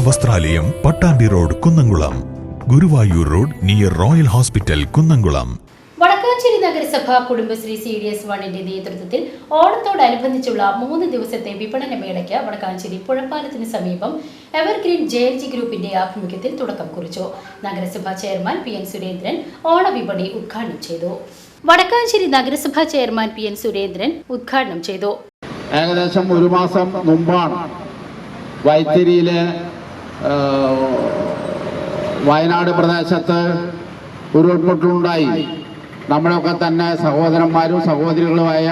വസ്ത്രാലയം, Pattambi road, Kunnamkulam. Guruvayur road near Royal Hospital, Kunnamkulam. Vadakkanchery നഗരസഭ Kudumbashree CDS 1-ന്റെ നേതൃത്വത്തിൽ ഓണത്തോടനുബന്ധിച്ചുള്ള 3 ദിവസത്തെ വിപണന മേളയ്ക്ക് വടക്കാഞ്ചേരി പുഴപ്പാലത്തിന് സമീപം എവർഗ്രീൻ JLG ഗ്രൂപ്പിന്റെ ആഭിമുഖ്യത്തിൽ തുടക്കം കുറിച്ചു. നഗരസഭാ ചെയർമാൻ PN സുരേന്ദ്രൻ ഓണവിപണി ഉദ്ഘാടനം ചെയ്തു. വടക്കാഞ്ചേരി നഗരസഭാ ചെയർമാൻ PN സുരേന്ദ്രൻ ഉദ്ഘാടനം ചെയ്തു. ഏകദേശം 1 മാസം മുമ്പാണ് വൈത്തിരിയിലെ വയനാട് പ്രദേശത്ത് ഉരുൾപൊട്ടലുണ്ടായി. നമ്മളൊക്കെ തന്നെ സഹോദരന്മാരും സഹോദരികളുമായ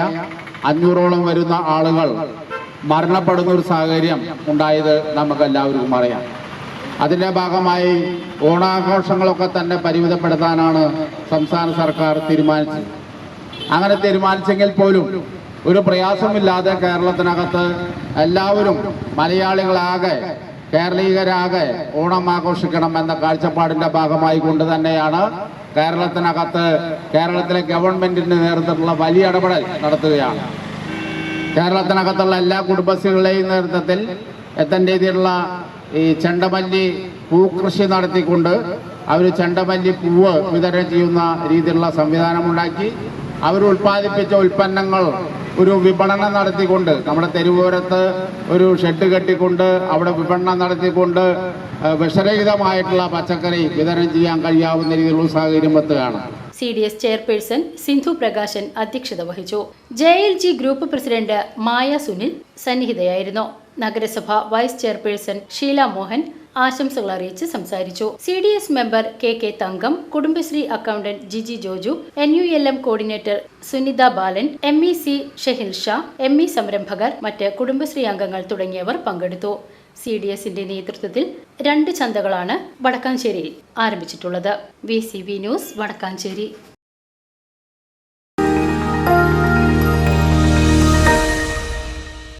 500ഓളം വരുന്ന ആളുകൾ മരണപ്പെടുന്ന ഒരു സാഹചര്യം ഉണ്ടായത് നമുക്കെല്ലാവർക്കും അറിയാം. അതിൻ്റെ ഭാഗമായി ഓണാഘോഷങ്ങളൊക്കെ തന്നെ പരിമിതപ്പെടുത്താനാണ് സംസ്ഥാന സർക്കാർ തീരുമാനിച്ചത്. അങ്ങനെ തീരുമാനിച്ചെങ്കിൽ പോലും ഒരു പ്രയാസമില്ലാതെ കേരളത്തിനകത്ത് എല്ലാവരും മലയാളികളാകെ കേരളീയരാകെ ഓണം ആഘോഷിക്കണം എന്ന കാഴ്ചപ്പാടിൻ്റെ ഭാഗമായി കൊണ്ട് തന്നെയാണ് കേരളത്തിനകത്ത് കേരളത്തിലെ ഗവൺമെന്റിന്റെ നേതൃത്വത്തിലുള്ള വലിയ ഇടപെടൽ നടത്തുകയാണ്. കേരളത്തിനകത്തുള്ള എല്ലാ കുടുംബശ്രീകളുടെയും നേതൃത്വത്തിൽ എത്തൻ്റെ രീതിയിലുള്ള ഈ ചെണ്ടമല്ലി പൂക്കൃഷി നടത്തിക്കൊണ്ട് അവർ ചെണ്ടമല്ലി പൂവ് വിതരണം ചെയ്യുന്ന രീതിയിലുള്ള സംവിധാനമുണ്ടാക്കി അവർ ഉൽപ്പാദിപ്പിച്ച ഉൽപ്പന്നങ്ങൾ ഒരു വിപണനം നടത്തിക്കൊണ്ട് നമ്മുടെ തെരുവോരത്ത് ഒരു ഷെഡ് കെട്ടിക്കൊണ്ട് അവിടെ വിപണനം നടത്തിക്കൊണ്ട് വിഷരഹിതമായിട്ടുള്ള പച്ചക്കറി വിതരണം ചെയ്യാൻ കഴിയാവുന്ന രീതിയിലുള്ള സാഹചര്യം എത്തുകയാണ്. CDS ചെയർപേഴ്സൺ സിന്ധു പ്രകാശൻ അധ്യക്ഷത വഹിച്ചു. JLG group president Maya Sunil സന്നിഹിതയായിരുന്നു. നഗരസഭ വൈസ് ചെയർപേഴ്സൺ ഷീല മോഹൻ ആശംസകൾ അറിയിച്ച് സംസാരിച്ചു. CDS member KK Thankam, Kudumbashree accountant Jiji Joju, NULM coordinator Sunitha Balan, MEC Shahil Shah, ME സംരംഭകർ, മറ്റ് കുടുംബശ്രീ അംഗങ്ങൾ തുടങ്ങിയവർ പങ്കെടുത്തു. CDSന്റെ നേതൃത്വത്തിൽ 2 ചന്തകളാണ് വടക്കാഞ്ചേരിയിൽ ആരംഭിച്ചിട്ടുള്ളത്. VCV news, Vadakkanchery.